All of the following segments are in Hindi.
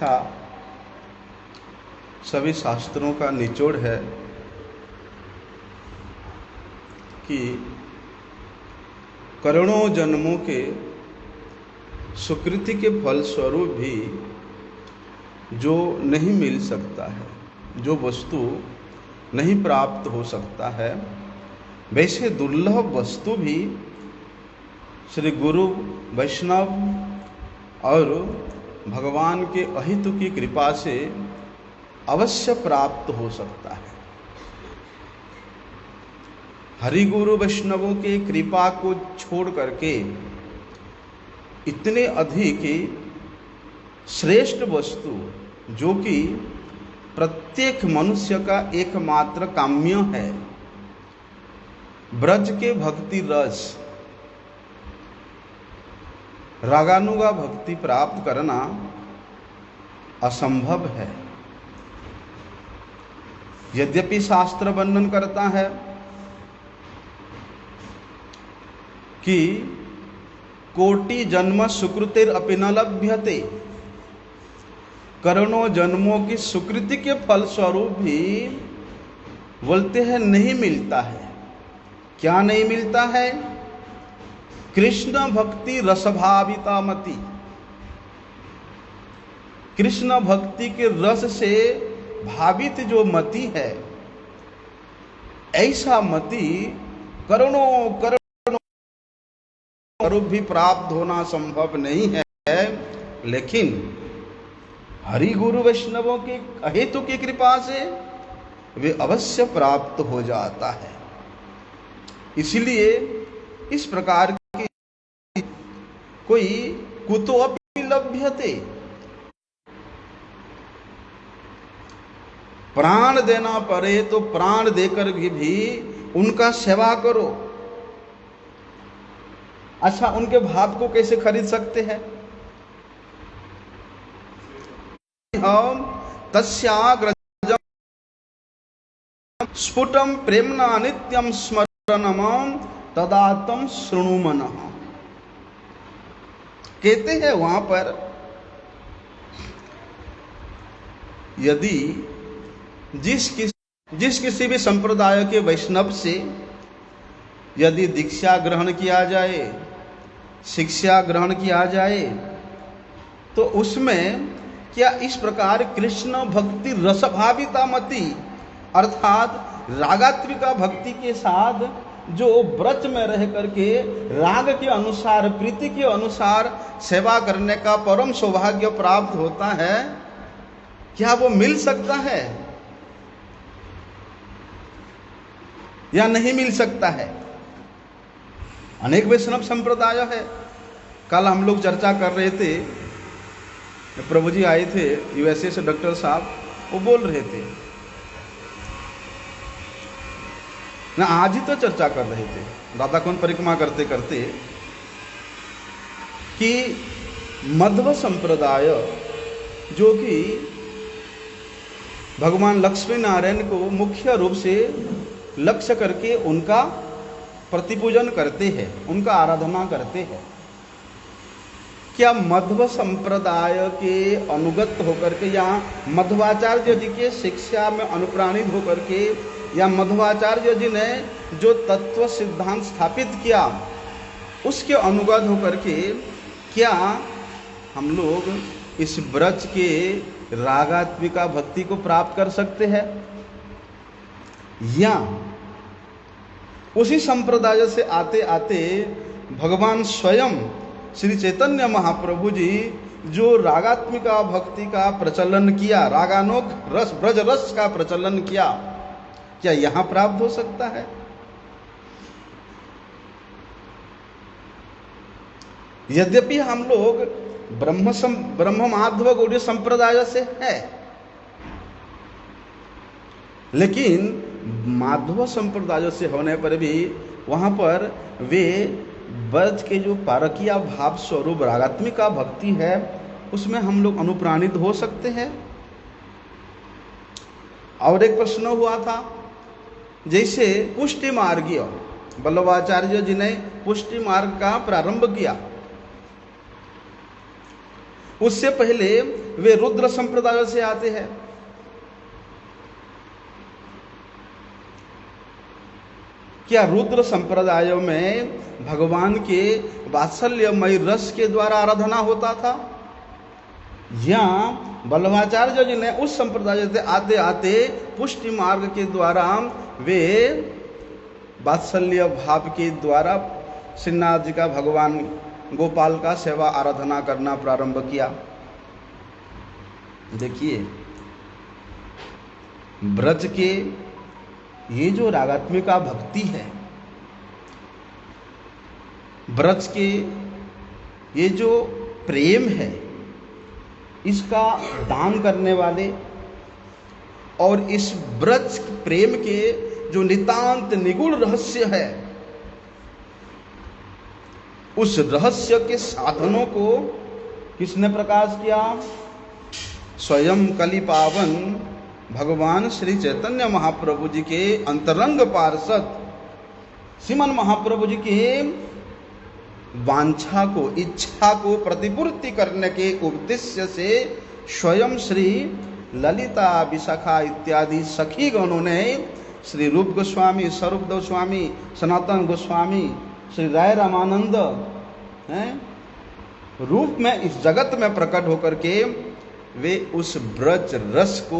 शिक्षा सभी शास्त्रों का निचोड़ है कि करोड़ों जन्मों के सुकृति के फलस्वरूप भी जो नहीं मिल सकता है, जो वस्तु नहीं प्राप्त हो सकता है, वैसे दुर्लभ वस्तु भी श्री गुरु वैष्णव और भगवान के अहितु की कृपा से अवश्य प्राप्त हो सकता है। हरि गुरु वैष्णवों के कृपा को छोड़ करके इतने अधिक श्रेष्ठ वस्तु जो कि प्रत्येक मनुष्य का एकमात्र काम्य है, ब्रज के भक्ति रस, रागानुगा भक्ति प्राप्त करना असंभव है। यद्यपि शास्त्र वर्णन करता है कि कोटि जन्म सुकृतिर अपि न लभ्यते, करोड़ों जन्मों की सुकृति के फलस्वरूप भी बोलते हैं नहीं मिलता है। क्या नहीं मिलता है? कृष्ण भक्ति रसभाविता मति, कृष्ण भक्ति के रस से भावित जो मति है, ऐसा मति करोड़ों स्वरूप भी प्राप्त होना संभव नहीं है। लेकिन हरि गुरु वैष्णवों के अहेतु की कृपा से वे अवश्य प्राप्त हो जाता है। इसलिए इस प्रकार की कोई कुतो अपि लभ्यते, प्राण देना पड़े तो प्राण देकर भी उनका सेवा करो। अच्छा, उनके भाव को कैसे खरीद सकते हैं? हम तस्याग्रजं स्फुटं प्रेम्णा नित्यं स्मरणं तदातं शृणुमनः। कहते हैं वहां पर यदि जिस किसी भी संप्रदाय के वैष्णव से यदि दीक्षा ग्रहण किया जाए, शिक्षा ग्रहण किया जाए, तो उसमें क्या इस प्रकार कृष्ण भक्ति रसभाविता मति अर्थात रागात्मिका भक्ति के साथ जो व्रत में रह करके राग के अनुसार, प्रीति के अनुसार सेवा करने का परम सौभाग्य प्राप्त होता है, क्या वो मिल सकता है या नहीं मिल सकता है? अनेक वैष्णव संप्रदाय है। कल हम लोग चर्चा कर रहे थे, प्रभु जी आए थे यूएसए से, डॉक्टर साहब, वो बोल रहे थे ना, आज ही तो चर्चा कर रहे थे राधा कुंड परिक्रमा करते करते कि मध्व संप्रदाय जो कि भगवान लक्ष्मी नारायण को मुख्य रूप से लक्ष्य करके उनका प्रतिपूजन करते हैं, उनका आराधना करते हैं, क्या मध्व संप्रदाय के अनुगत होकर के या मध्वाचार्य जी के शिक्षा में अनुप्राणित होकर के या मध्वाचार्य जी ने जो तत्व सिद्धांत स्थापित किया उसके अनुगत होकर के क्या हम लोग इस ब्रज के रागात्मिका भक्ति को प्राप्त कर सकते हैं, या उसी संप्रदाय से आते आते भगवान स्वयं श्री चैतन्य महाप्रभु जी जो रागात्मिका भक्ति का प्रचलन किया, रागानोक रस ब्रज रस का प्रचलन किया, क्या यहां प्राप्त हो सकता है? यद्यपि हम लोग ब्रह्म माधव गौड़ीय संप्रदाय से है, लेकिन माधव संप्रदाय से होने पर भी वहां पर वे ब्रज के जो पारकिया भाव स्वरूप रागात्मिका भक्ति है उसमें हम लोग अनुप्राणित हो सकते हैं। और एक प्रश्न हुआ था, जैसे पुष्टि मार्गीय वल्लभाचार्य जी ने पुष्टि मार्ग का प्रारंभ किया, उससे पहले वे रुद्र संप्रदाय से आते हैं। क्या रुद्र संप्रदायों में भगवान के वात्सल्यमय रस के द्वारा आराधना होता था, या वल्लभाचार्य जी ने उस संप्रदाय से आते आते पुष्टि मार्ग के द्वारा वे वात्सल्य भाव के द्वारा श्रीनाथ जी का, भगवान गोपाल का सेवा आराधना करना प्रारंभ किया? देखिए, ब्रज के ये जो रागात्मिका भक्ति है, ब्रज के ये जो प्रेम है, इसका दान करने वाले और इस ब्रज प्रेम के जो नितांत निगूढ़ रहस्य है, उस रहस्य के साधनों को किसने प्रकाश किया? स्वयं कलि पावन भगवान श्री चैतन्य महाप्रभु जी के अंतरंग पार्षद श्रीमन महाप्रभु जी के वांछा को, इच्छा को प्रतिपूर्ति करने के उद्देश्य से स्वयं श्री ललिता, विशाखा इत्यादि सखी गणों ने श्री रूप गोस्वामी, स्वरूप गोस्वामी, सनातन गोस्वामी, श्री राय रामानंद रूप में इस जगत में प्रकट होकर के वे उस ब्रज रस को,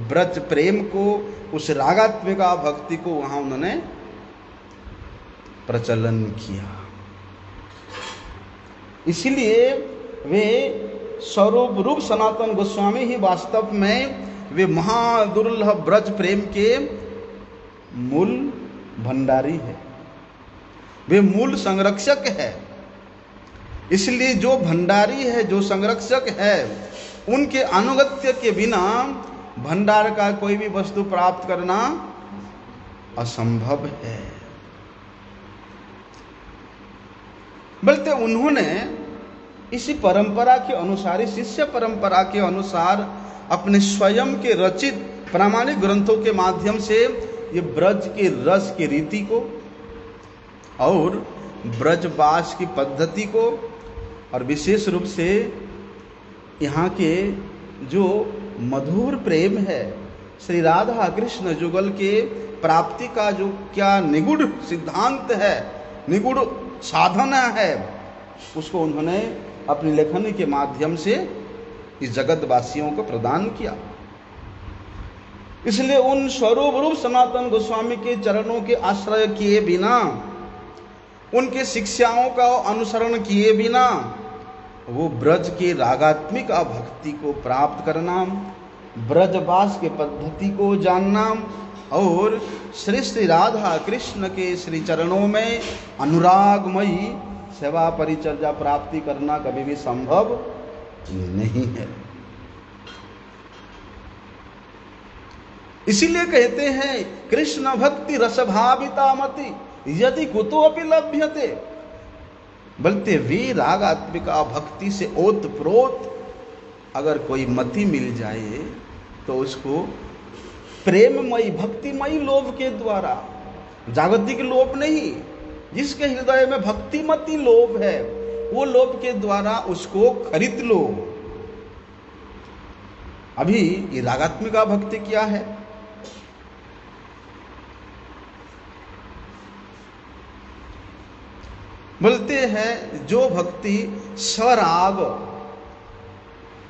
ब्रज प्रेम को, उस रागात्मिका भक्ति को वहां उन्होंने प्रचलन किया। इसलिए वे स्वरूप रूप सनातन गोस्वामी ही वास्तव में वे महादुर्लभ ब्रज प्रेम के मूल भंडारी है, वे मूल संरक्षक है। इसलिए जो भंडारी है, जो संरक्षक है, उनके अनुगत्य के बिना भंडार का कोई भी वस्तु प्राप्त करना असंभव है। बल्कि उन्होंने इसी परंपरा के अनुसार, शिष्य परंपरा के अनुसार अपने स्वयं के रचित प्रामाणिक ग्रंथों के माध्यम से ये ब्रज के रस की रीति को और ब्रजवास की पद्धति को और विशेष रूप से यहाँ के जो मधुर प्रेम है, श्री राधा कृष्ण जुगल के प्राप्ति का जो क्या निगूढ़ सिद्धांत है, निगूढ़ साधना है, उसको उन्होंने अपनी लेखनी के माध्यम से इस जगतवासियों को प्रदान किया। इसलिए उन स्वरूप रूप सनातन गोस्वामी के चरणों के आश्रय किए बिना, उनके शिक्षाओं का अनुसरण किए बिना वो ब्रज के रागात्मिक भक्ति को प्राप्त करना, ब्रजवास के पद्धति को जानना और श्री श्री राधा कृष्ण के श्री चरणों में अनुरागमयी सेवा परिचर्या प्राप्ति करना कभी भी संभव नहीं है। इसीलिए कहते हैं कृष्ण भक्ति रसभाविता मति यदि कुतो अपि लभ्यते। बल्कि वे रागात्मिका भक्ति से ओत प्रोत अगर कोई मति मिल जाए तो उसको प्रेममयी भक्तिमयी लोभ के द्वारा, जागतिक लोभ नहीं, जिसके हृदय में भक्तिमती लोभ है वो लोभ के द्वारा उसको खरीद लो। अभी ये रागात्मिका भक्ति क्या है? बोलते हैं जो भक्ति सराग,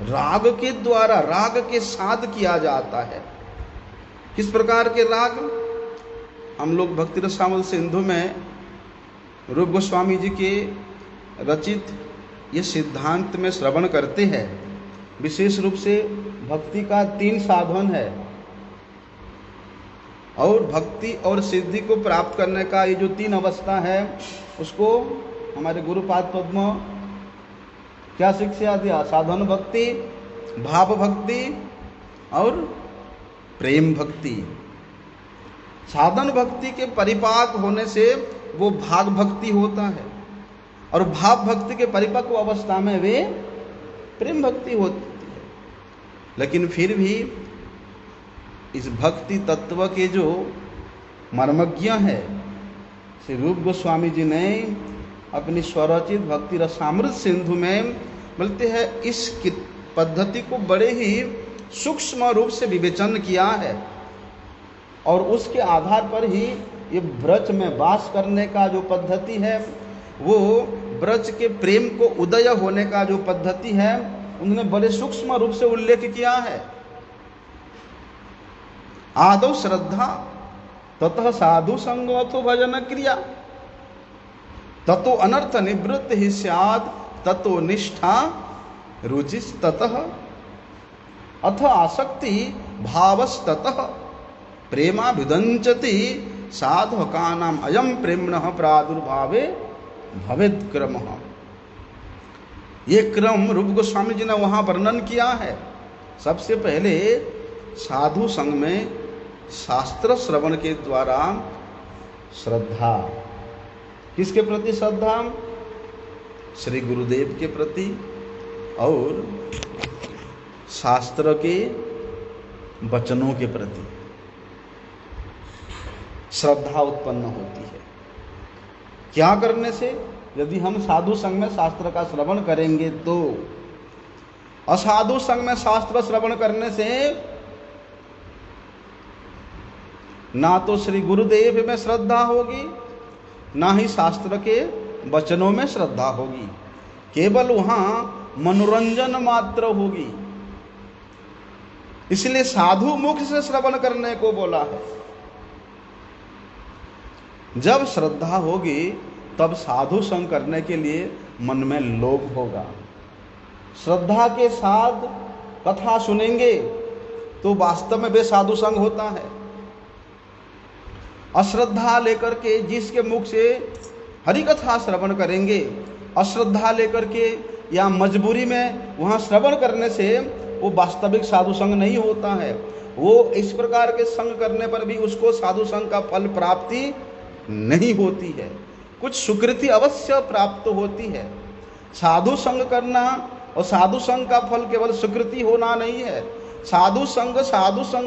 राग के द्वारा, राग के साथ किया जाता है। किस प्रकार के राग? हम लोग भक्ति रसामृत सिंधु में रूप गोस्वामी जी के रचित ये सिद्धांत में श्रवण करते हैं। विशेष रूप से भक्ति का 3 साधन है और भक्ति और सिद्धि को प्राप्त करने का ये जो 3 अवस्था है उसको हमारे गुरुपाद पद्म क्या शिक्षा दिया? साधन भक्ति, भाव भक्ति और प्रेम भक्ति। साधन भक्ति के परिपाक होने से वो भाग भक्ति होता है और भाव भक्ति के परिपक्व अवस्था में वे प्रेम भक्ति होती है। लेकिन फिर भी इस भक्ति तत्व के जो मर्मज्ञ है श्री रूप गोस्वामी जी ने अपनी स्वरचित भक्ति रसामृत सिंधु में बोलते हैं इस पद्धति को बड़े ही सूक्ष्म रूप से विवेचन किया है और उसके आधार पर ही ये ब्रज में वास करने का जो पद्धति है, वो ब्रज के प्रेम को उदय होने का जो पद्धति है, उन्होंने बड़े सूक्ष्म रूप से उल्लेख किया है। आदौ श्रद्धा ततः साधु संगो भजन क्रिया ततो अनर्थ निवृत्ति ही स्यात् ततो निष्ठा रुचिस्ततः अथ आसक्ति भावस्ततः प्रेमाभिदंचति साधकानाम अयम प्रेम्णः प्रादुर्भावे भवेत् क्रमः। ये क्रम रूप गोस्वामी जी ने वहाँ वर्णन किया है। सबसे पहले साधु संग में शास्त्र श्रवण के द्वारा श्रद्धा, किसके प्रति श्रद्धा? श्री गुरुदेव के प्रति और शास्त्र के वचनों के प्रति श्रद्धा उत्पन्न होती है। क्या करने से? यदि हम साधु संग में शास्त्र का श्रवण करेंगे तो। असाधु संग में शास्त्र श्रवण करने से ना तो श्री गुरुदेव में श्रद्धा होगी, ना ही शास्त्र के वचनों में श्रद्धा होगी, केवल वहां मनोरंजन मात्र होगी। इसलिए साधु मुख से श्रवण करने को बोला है। जब श्रद्धा होगी तब साधु संग करने के लिए मन में लोभ होगा। श्रद्धा के साथ कथा सुनेंगे तो वास्तव में वे साधु संग होता है। अश्रद्धा लेकर के जिसके मुख से हरि कथा श्रवण करेंगे, अश्रद्धा लेकर के या मजबूरी में वहाँ श्रवण करने से वो वास्तविक साधु संग नहीं होता है। वो इस प्रकार के संग करने पर भी उसको साधु संग का फल प्राप्ति नहीं होती है। कुछ सुकृति अवश्य प्राप्त होती है। साधु संग करना और साधु संग का फल केवल सुकृति होना नहीं है। साधु संग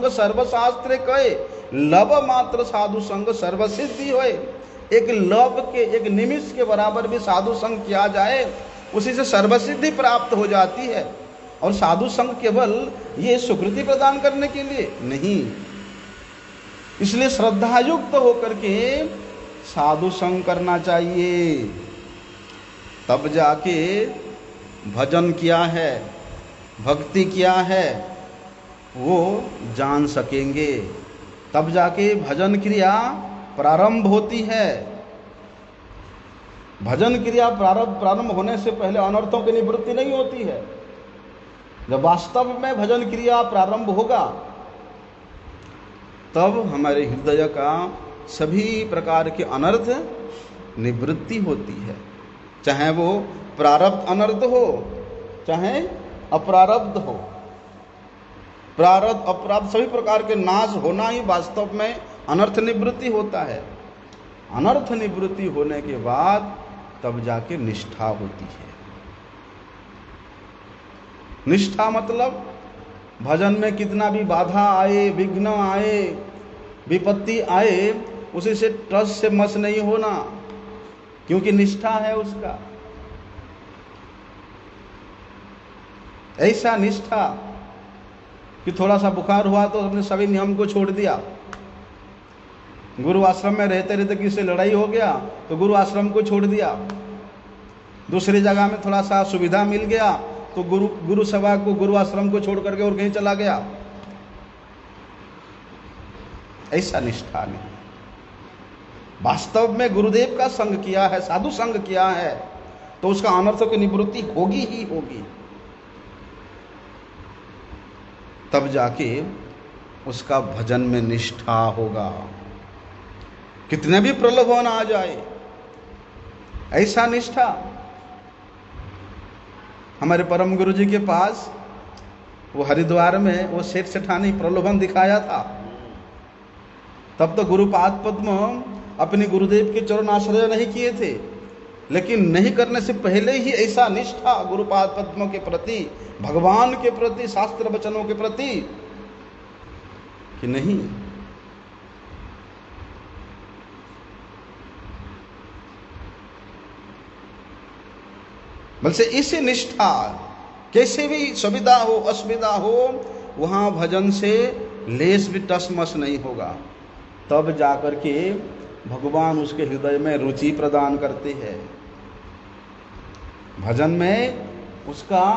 सर्वशास्त्र कहे, लव मात्र साधु संग सर्वसिद्धि होए। एक लव के, एक निमिष के बराबर भी साधु संग किया जाए, उसी से सर्वसिद्धि प्राप्त हो जाती है। और साधु संग केवल ये सुकृति प्रदान करने के लिए नहीं। इसलिए श्रद्धायुक्त होकर के साधु संग करना चाहिए। तब जाके भजन किया है, भक्ति किया है, वो जान सकेंगे। तब जाके भजन क्रिया प्रारंभ होती है। भजन क्रिया प्रारंभ होने से पहले अनर्थों की निवृत्ति नहीं होती है। जब वास्तव में भजन क्रिया प्रारंभ होगा तब हमारे हृदय का सभी प्रकार के अनर्थ निवृत्ति होती है। चाहे वो प्रारब्ध अनर्थ हो, चाहे अप्रारब्ध हो। प्रारब्ध अपराध सभी प्रकार के नाश होना ही वास्तव में अनर्थ निवृत्ति होता है। अनर्थ निवृत्ति होने के बाद तब जाके निष्ठा होती है। निष्ठा मतलब भजन में कितना भी बाधा आए, विघ्न आए, विपत्ति आए, उसी से टस से मस नहीं होना, क्योंकि निष्ठा है उसका। ऐसा निष्ठा कि थोड़ा सा बुखार हुआ तो अपने सभी नियम को छोड़ दिया। गुरु आश्रम में रहते रहते किसी से लड़ाई हो गया तो गुरु आश्रम को छोड़ दिया। दूसरी जगह में थोड़ा सा सुविधा मिल गया तो गुरु सभा को, गुरु आश्रम को छोड़ करके और कहीं चला गया। ऐसा निष्ठा नहीं। वास्तव में गुरुदेव का संग किया है, साधु संग किया है, तो उसका अनर्थों की निवृत्ति होगी ही होगी। तब जाके उसका भजन में निष्ठा होगा। कितने भी प्रलोभन आ जाए, ऐसा निष्ठा। हमारे परम गुरु जी के पास वो हरिद्वार में वो सेठ सेठानी प्रलोभन दिखाया था। तब तो गुरुपाद पद्म अपने गुरुदेव के चरण आश्रय नहीं किए थे, लेकिन नहीं करने से पहले ही ऐसा निष्ठा गुरुपाद पद्म के प्रति, भगवान के प्रति, शास्त्र वचनों के प्रति कि नहीं, बल्कि इसी निष्ठा कैसे भी सुविधा हो असुविधा हो, वहाँ भजन से लेस भी टसमस नहीं होगा। तब जाकर के भगवान उसके हृदय में रुचि प्रदान करते हैं। भजन में उसका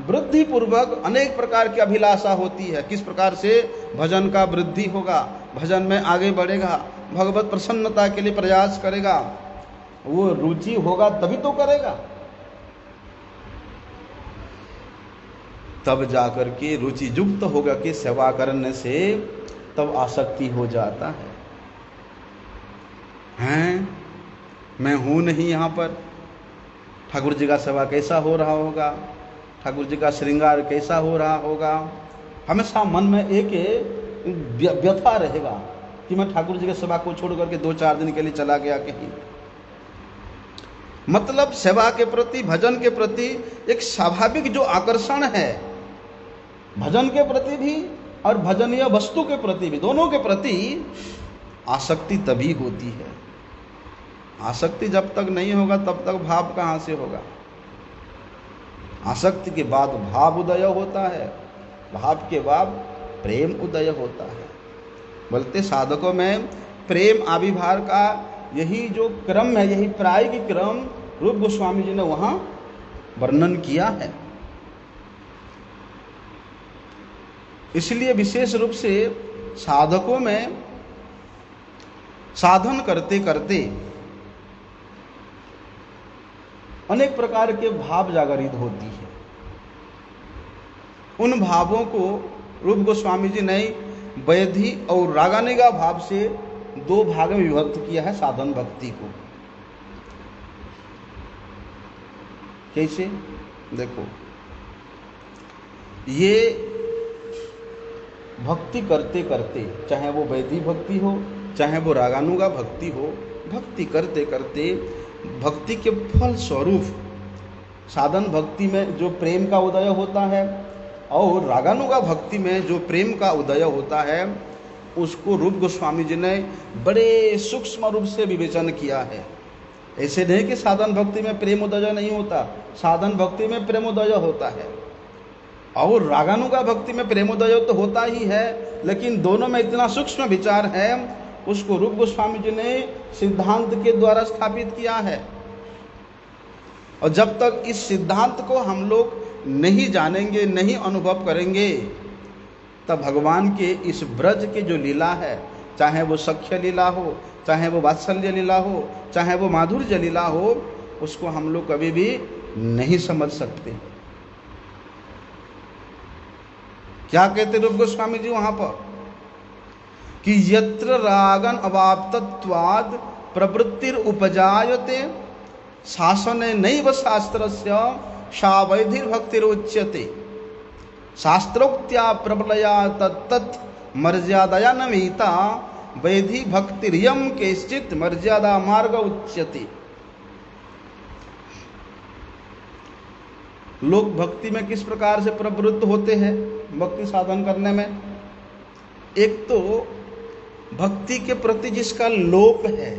वृद्धि पूर्वक अनेक प्रकार की अभिलाषा होती है। किस प्रकार से भजन का वृद्धि होगा, भजन में आगे बढ़ेगा, भगवत प्रसन्नता के लिए प्रयास करेगा, वो रुचि होगा तभी तो करेगा। तब जाकर के रुचि युक्त होगा कि सेवा करने से तब आसक्ति हो जाता है। हैं, मैं हूं नहीं यहाँ पर, ठाकुर जी का सेवा कैसा हो रहा होगा, ठाकुर जी का श्रृंगार कैसा हो रहा होगा, हमेशा मन में एक व्यथा रहेगा कि मैं ठाकुर जी की सेवा को छोड़ करके 2-4 दिन के लिए चला गया कहीं। मतलब सेवा के प्रति, भजन के प्रति एक स्वाभाविक जो आकर्षण है, भजन के प्रति भी और भजनीय वस्तु के प्रति भी, दोनों के प्रति आसक्ति तभी होती है। आसक्ति जब तक नहीं होगा तब तक भाव कहाँ से होगा। आसक्ति के बाद भाव उदय होता है, भाव के बाद प्रेम उदय होता है। बोलते साधकों में प्रेम आविर्भाव का यही जो क्रम है, यही प्रायिक क्रम रूप गोस्वामी जी ने वहाँ वर्णन किया है। इसलिए विशेष रूप से साधकों में साधन करते करते अनेक प्रकार के भाव जागरित होती है। उन भावों को रूप गोस्वामी जी ने वैधि और रागानुगा भाव से 2 भाग में विभक्त किया है साधन भक्ति को। कैसे? देखो, ये भक्ति करते करते, चाहे वो वैधि भक्ति हो चाहे वो रागानुगा भक्ति हो, भक्ति करते करते भक्ति के फल स्वरूप साधन भक्ति में जो प्रेम का उदय होता है और रागानुगा भक्ति में जो प्रेम का उदय होता है, उसको रूप गोस्वामी जी ने बड़े सूक्ष्म रूप से विवेचन किया है। ऐसे नहीं कि साधन भक्ति में प्रेम उदय नहीं होता, साधन भक्ति में प्रेम उदय होता है और रागानुगा भक्ति में प्रेमोदय तो होता ही है, लेकिन दोनों में इतना सूक्ष्म विचार है, उसको रूप गोस्वामी जी ने सिद्धांत के द्वारा स्थापित किया है। और जब तक इस सिद्धांत को हम लोग नहीं जानेंगे, नहीं अनुभव करेंगे, तब भगवान के इस ब्रज के जो लीला है, चाहे वो सख्य लीला हो, चाहे वो वात्सल्य लीला हो, चाहे वो माधुर्य लीला हो, उसको हम लोग कभी भी नहीं समझ सकते। क्या कहते रूप गोस्वामी जी वहां पर कि यत्र रागन अवाप्तत्वाद प्रवृत्तिर उपजायते शासने नैव शास्त्रस्य सा वैधिर्भक्तिरुच्यते शास्त्रोक्त्या प्रबलया तत्तत् मर्यादया नमीता वैधि भक्तिरियम केश्चित् मर्यादा मार्ग उच्यते। लोग भक्ति में किस प्रकार से प्रवृत्त होते हैं भक्ति साधन करने में? एक तो भक्ति के प्रति जिसका लोभ है,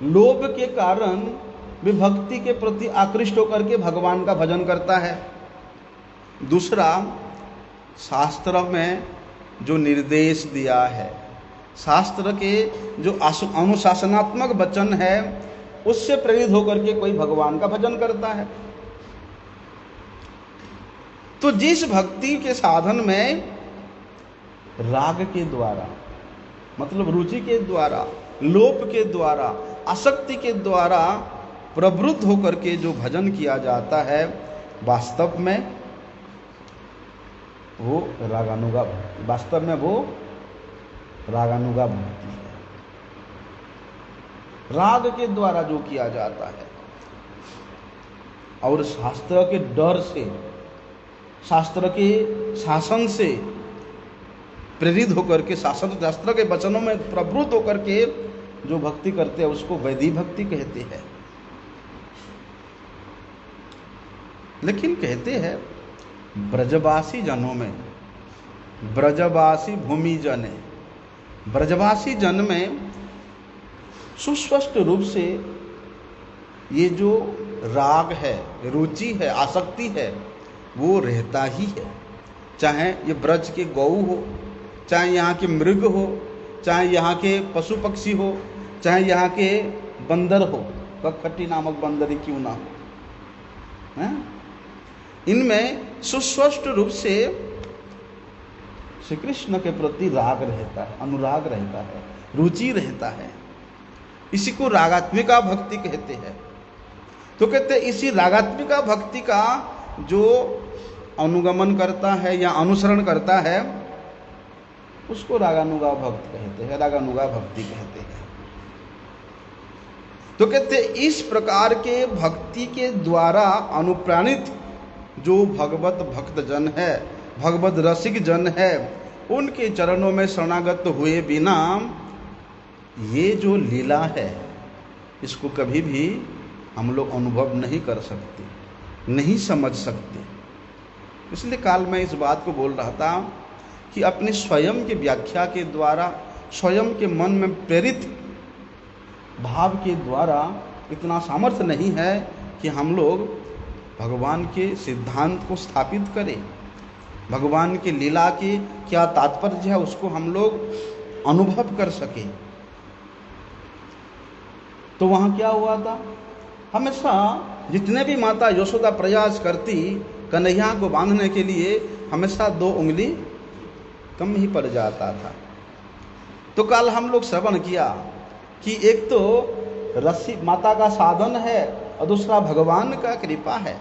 लोभ के कारण भी भक्ति के प्रति आकृष्ट होकर के भगवान का भजन करता है। दूसरा, शास्त्र में जो निर्देश दिया है, शास्त्र के जो अनुशासनात्मक वचन है, उससे प्रेरित होकर के कोई भगवान का भजन करता है। तो जिस भक्ति के साधन में राग के द्वारा, मतलब रुचि के द्वारा, लोभ के द्वारा, आसक्ति के द्वारा प्रवृत्त होकर के जो भजन किया जाता है, वास्तव में वो रागानुगा भक्ति, वास्तव में वो रागानुगा भक्ति है। राग के द्वारा जो किया जाता है और शास्त्र के डर से, शास्त्र के शासन से प्रेरित होकर के, शास्त्र के वचनों में प्रवृत्त होकर के जो भक्ति करते हैं, उसको वैधि भक्ति कहते हैं। लेकिन कहते हैं ब्रजवासी जनों में, ब्रजवासी भूमि जने, ब्रजवासी जन में सुस्पष्ट रूप से ये जो राग है, रुचि है, आसक्ति है, वो रहता ही है। चाहे ये ब्रज के गौ हो, चाहे यहाँ के मृग हो, चाहे यहाँ के पशु पक्षी हो, चाहे यहाँ के बंदर हो, कखटी नामक बंदर ही क्यों ना हो, हैं? इनमें सुस्पष्ट रूप से श्री कृष्ण के प्रति राग रहता है, अनुराग रहता है, रुचि रहता है। इसी को रागात्मिका भक्ति कहते हैं। तो कहते हैं इसी रागात्मिका भक्ति का जो अनुगमन करता है या अनुसरण करता है उसको रागानुगा भक्त कहते हैं, रागानुगा भक्ति कहते हैं। तो कहते हैं इस प्रकार के भक्ति के द्वारा अनुप्राणित जो भगवत भक्त जन है, भगवत रसिक जन है, उनके चरणों में शरणागत हुए बिना ये जो लीला है इसको कभी भी हम लोग अनुभव नहीं कर सकते, नहीं समझ सकते। इसलिए काल मैं इस बात को बोल रहा था कि अपने स्वयं की व्याख्या के द्वारा, स्वयं के मन में प्रेरित भाव के द्वारा इतना सामर्थ्य नहीं है कि हम लोग भगवान के सिद्धांत को स्थापित करें, भगवान की लीला के क्या तात्पर्य है उसको हम लोग अनुभव कर सकें। तो वहाँ क्या हुआ था, हमेशा जितने भी माता यशोदा प्रयास करती कन्हैया को बांधने के लिए, हमेशा 2 उंगली कम ही पड़ जाता था। तो कल हम लोग श्रवण किया कि एक तो रस्सी माता का साधन है और दूसरा भगवान का कृपा है।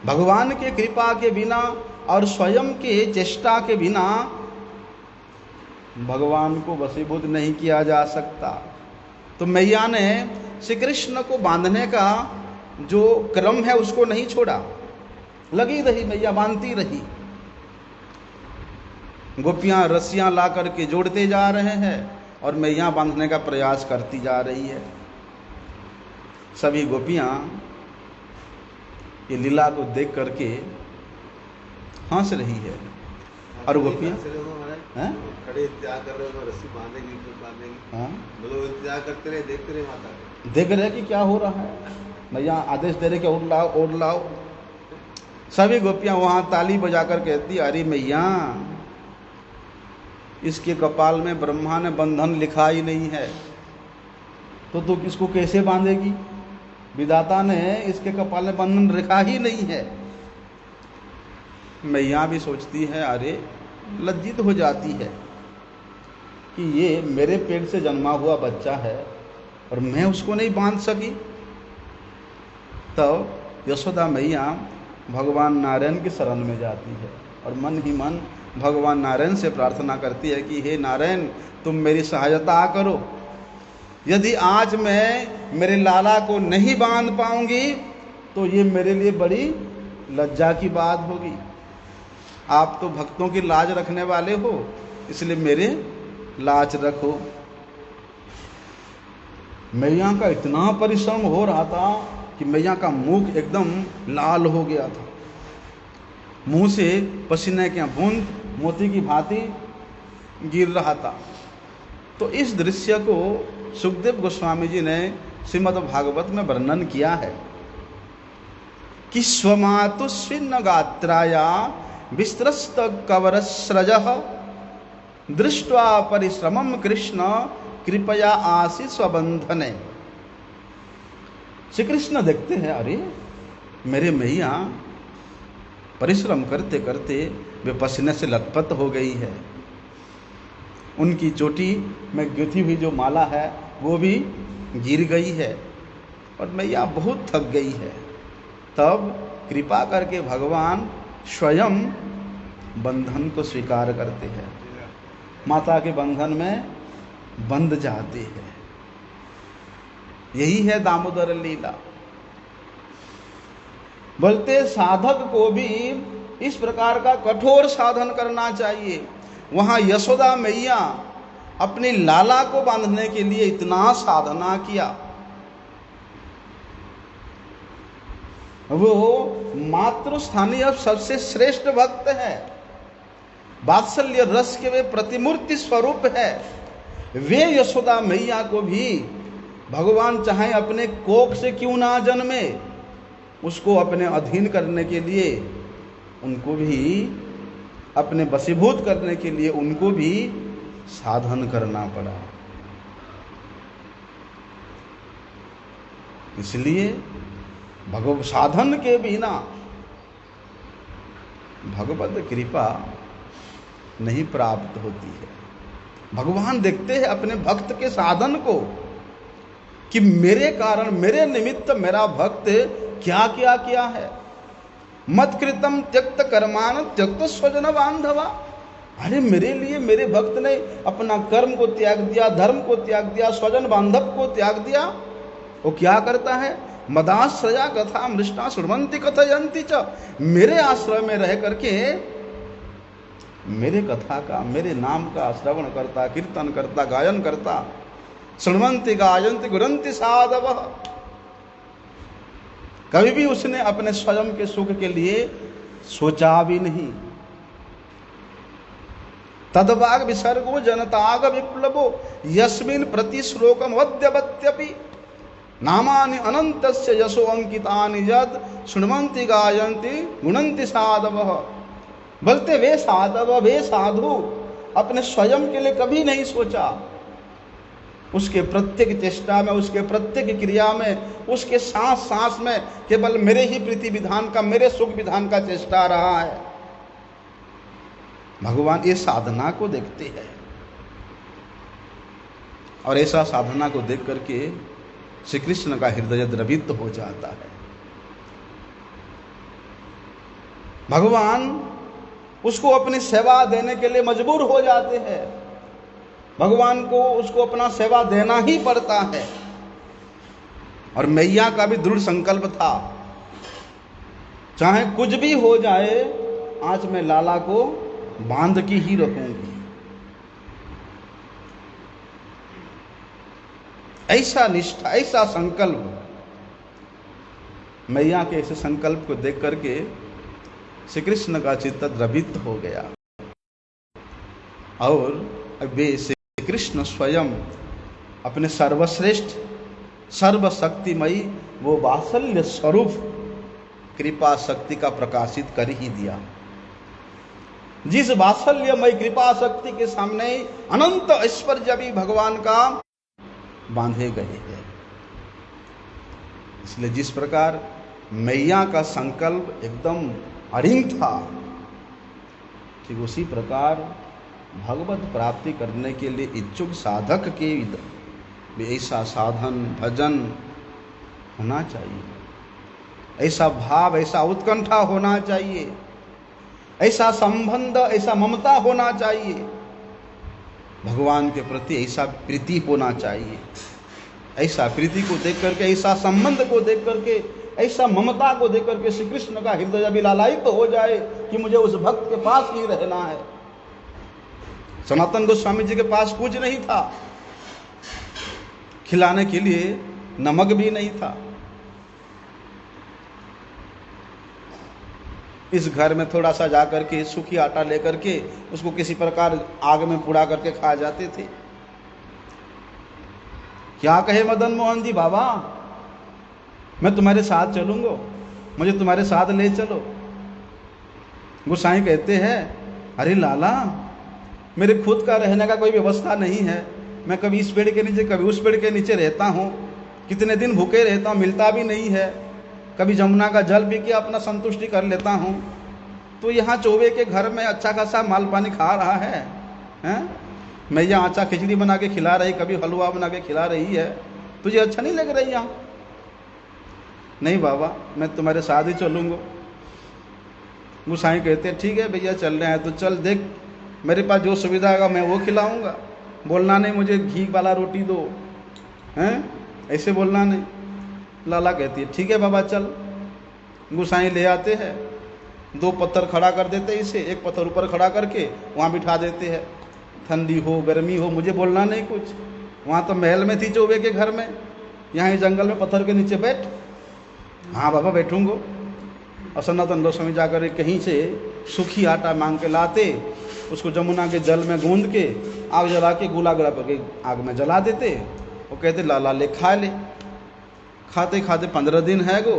भगवान के कृपा के बिना और स्वयं के चेष्टा के बिना भगवान को वशीभूत नहीं किया जा सकता। तो मैया ने श्री कृष्ण को बांधने का जो क्रम है उसको नहीं छोड़ा, लगी रही मैया, बांधती रही। गोपियां रस्सियां ला करके जोड़ते जा रहे हैं और मैया बांधने का प्रयास करती जा रही है। सभी गोपियां ये लीला को देख करके हंस रही है। और गोपियां हैं खड़े इंतजार कर रहे हो, रस्सी बांधेगी फिर बांधेगी, हाँ मतलब इंतजार करते रहे, देखते रहे माता को, देख रहे कि क्या हो रहा है। मैया आदेश दे रहे कि ओढ़ लाओ, ओढ़ लाओ। सभी गोपियां वहां ताली बजाकर कहती, अरे मैया इसके कपाल में ब्रह्मा ने बंधन लिखा ही नहीं है, तो तू किसको कैसे बांधेगी? विधाता ने इसके कपाल में बंधन लिखा ही नहीं है। मैया भी सोचती है, अरे लज्जित हो जाती है कि ये मेरे पेट से जन्मा हुआ बच्चा है और मैं उसको नहीं बांध सकी। तब यशोदा मैया भगवान नारायण की शरण में जाती है और मन ही मन भगवान नारायण से प्रार्थना करती है कि हे नारायण, तुम मेरी सहायता करो। यदि आज मैं मेरे लाला को नहीं बांध पाऊंगी तो ये मेरे लिए बड़ी लज्जा की बात होगी। आप तो भक्तों की लाज रखने वाले हो, इसलिए मेरे लाज रखो। मैया का इतना परिश्रम हो रहा था कि मैया का मुख एकदम लाल हो गया था, मुंह से पसीने के बूंद मोती की भांति गिर रहा था। तो इस दृश्य को सुखदेव गोस्वामी जी ने श्रीमद् भागवत में वर्णन किया है कि स्वमातु स्विन्न गात्राया विस्त्रस्त कवरस्रजः दृष्ट्वा परिश्रमं कृष्ण कृपया आसी स्वबंधने। श्री कृष्ण देखते हैं, अरे मेरे मैया परिश्रम करते करते वे पसीने से लथपथ हो गई है, उनकी चोटी में गुथी हुई जो माला है वो भी गिर गई है और मैया बहुत थक गई है। तब कृपा करके भगवान स्वयं बंधन को स्वीकार करते हैं, माता के बंधन में बंध जाते हैं। यही है दामोदर लीला। बोलते साधक को भी इस प्रकार का कठोर साधन करना चाहिए। वहां यशोदा मैया अपनी लाला को बांधने के लिए इतना साधना किया। वो मातृस्थानीय सबसे श्रेष्ठ भक्त है, वात्सल्य रस के वे प्रतिमूर्ति स्वरूप है। वे यशोदा मैया को भी भगवान चाहे अपने कोख से क्यों ना जन्मे, उसको अपने अधीन करने के लिए, उनको भी अपने वशीभूत करने के लिए उनको भी साधन करना पड़ा। इसलिए भगवत साधन के बिना भगवत कृपा नहीं प्राप्त होती है। भगवान देखते हैं अपने भक्त के साधन को कि मेरे कारण, मेरे निमित्त मेरा भक्त क्या क्या किया है। मत कृतम त्यक्त कर्मान त्यक्त स्वजन बांधवा। अरे मेरे लिए मेरे भक्त ने अपना कर्म को त्याग दिया, धर्म को त्याग दिया, स्वजन बांधव को त्याग दिया। वो क्या करता है? मदाश्रया कथा मृष्टा श्रवंती कथयंती च। मेरे आश्रय में रह करके मेरे कथा का, मेरे नाम का श्रवण करता, कीर्तन करता, गायन करता। श्रवंती गायंती गुरंती साधव। कभी भी उसने अपने स्वयं के सुख के लिए सोचा भी नहीं। तदवाग विसर्गो जनताग विप्लवो यस्मिन् प्रति श्लोकम वद्यवत्यपि नामानि अनंतस्य यशो अंकितानि यद शृण्वन्ति गायन्ति गुणन्ति साधवः। बोलते वे साधव, वे साधु अपने स्वयं के लिए कभी नहीं सोचा। उसके प्रत्येक चेष्टा में, उसके प्रत्येक क्रिया में, उसके सांस सांस में केवल मेरे ही प्रीति विधान का, मेरे सुख विधान का चेष्टा रहा है। भगवान ये साधना को देखते हैं और ऐसा साधना को देख करके श्री कृष्ण का हृदय द्रवित हो जाता है। भगवान उसको अपनी सेवा देने के लिए मजबूर हो जाते हैं। भगवान को उसको अपना सेवा देना ही पड़ता है। और मैया का भी दृढ़ संकल्प था, चाहे कुछ भी हो जाए आज मैं लाला को बांध के ही रखूंगी। ऐसा निष्ठा, ऐसा संकल्प। मैया के ऐसे संकल्प को देख करके श्री कृष्ण का चित्त द्रवित हो गया और वे श्री कृष्ण स्वयं अपने सर्वश्रेष्ठ, सर्वशक्तिमयी वो वात्सल्य स्वरूप कृपा शक्ति का प्रकाशित कर ही दिया। जिस वात्सल्यमय कृपा शक्ति के सामने अनंत ऐश्वर्य भी भगवान का बांधे गए हैं। इसलिए जिस प्रकार मैया का संकल्प एकदम अड़िंग था, ठीक उसी प्रकार भगवत प्राप्ति करने के लिए इच्छुक साधक के भी ऐसा साधन भजन होना चाहिए, ऐसा भाव, ऐसा उत्कंठा होना चाहिए, ऐसा संबंध, ऐसा ममता होना चाहिए, भगवान के प्रति ऐसा प्रीति होना चाहिए। ऐसा प्रीति को देख करके, ऐसा संबंध को देख करके, ऐसा ममता को देख करके श्री कृष्ण का हृदय भी लालायित तो हो जाए कि मुझे उस भक्त के पास ही रहना है। सनातन गोस्वामी जी के पास कुछ नहीं था, खिलाने के लिए नमक भी नहीं था। इस घर में थोड़ा सा जा करके सूखी आटा लेकर के उसको किसी प्रकार आग में पुड़ा करके खा जाते थे। क्या कहे मदन मोहन जी, बाबा मैं तुम्हारे साथ चलूंगा, मुझे तुम्हारे साथ ले चलो। गोसाई कहते हैं, अरे लाला मेरे खुद का रहने का कोई व्यवस्था नहीं है, मैं कभी इस पेड़ के नीचे कभी उस पेड़ के नीचे रहता हूँ, कितने दिन भूखे रहता हूँ, मिलता भी नहीं है, कभी जमुना का जल पी के अपना संतुष्टि कर लेता हूँ। तो यहाँ चौबे के घर में अच्छा खासा माल पानी खा रहा है, हैं? मैया आचा खिचड़ी बना के खिला रही, कभी हलवा बना के खिला रही है, तुझे अच्छा नहीं लग रही यहाँ? नहीं बाबा मैं तुम्हारे साथ ही चलूँगा। गोसाई कहते हैं ठीक है भैया चल रहे हैं तो चल, देख मेरे पास जो सुविधा होगा मैं वो खिलाऊंगा, बोलना नहीं मुझे घी वाला रोटी दो, हैं? ऐसे बोलना नहीं। लाला कहती है ठीक है बाबा चल। गोसाई ले आते हैं, दो पत्थर खड़ा कर देते हैं, इसे एक पत्थर ऊपर खड़ा करके वहाँ बिठा देते हैं, ठंडी हो गर्मी हो मुझे बोलना नहीं कुछ। वहाँ तो महल में थी चौबे के घर में, यहाँ ही जंगल में पत्थर के नीचे बैठ। हाँ बाबा बैठूंगा। और सनातन गोस्वामी जाकर कहीं से सूखी आटा मांग के लाते, उसको जमुना के जल में गूंद के आग जला के गोला गोला करके आग में जला देते। वो कहते लाला ले खा ले। खाते खाते 15 दिन है गो,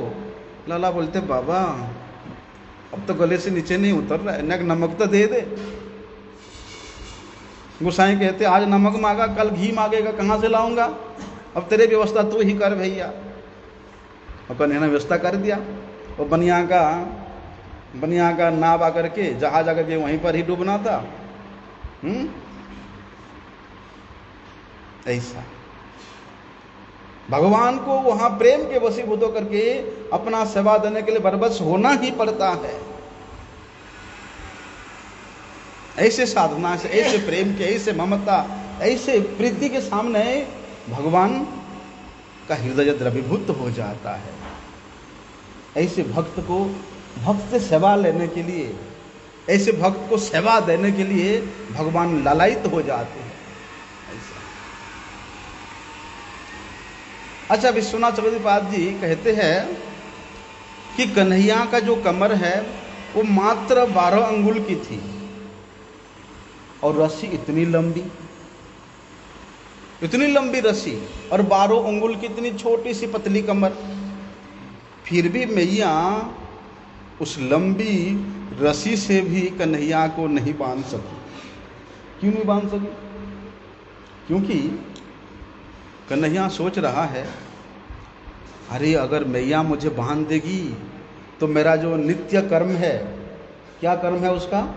लाला बोलते बाबा अब तो गले से नीचे नहीं उतर रहा है, नमक तो दे दे। गोसाई कहते आज नमक मांगा कल घी मांगेगा, कहाँ से लाऊंगा, अब तेरे व्यवस्था तू ही कर भैया। और कन्हैया ने व्यवस्था कर दिया। और बनिया का नाव आकर के जहाज आकर के वहीं पर ही डूबना था। ऐसा भगवान को वहां प्रेम के वशीभूत होकर के अपना सेवा देने के लिए बरबस होना ही पड़ता है। ऐसे साधना से, ऐसे प्रेम के, ऐसे ममता, ऐसे प्रीति के सामने भगवान का हृदय द्रवीभूत हो जाता है। ऐसे भक्त को भक्त से सेवा लेने के लिए, ऐसे भक्त को सेवा देने के लिए भगवान लालायित हो जाते हैं। ऐसा। अच्छा, विश्वनाथ चक्रवर्तीपाद जी कहते हैं कि कन्हैया का जो कमर है वो मात्र 12 अंगुल की थी और रस्सी इतनी लंबी रस्सी और 12 अंगुल की इतनी छोटी सी पतली कमर। फिर भी मैया उस लंबी रस्सी से भी कन्हैया को नहीं बांध सकी। क्यों नहीं बांध सकी? क्योंकि कन्हैया सोच रहा है, अरे अगर मैया मुझे बांध देगी तो मेरा जो नित्य कर्म है, क्या कर्म है उसका?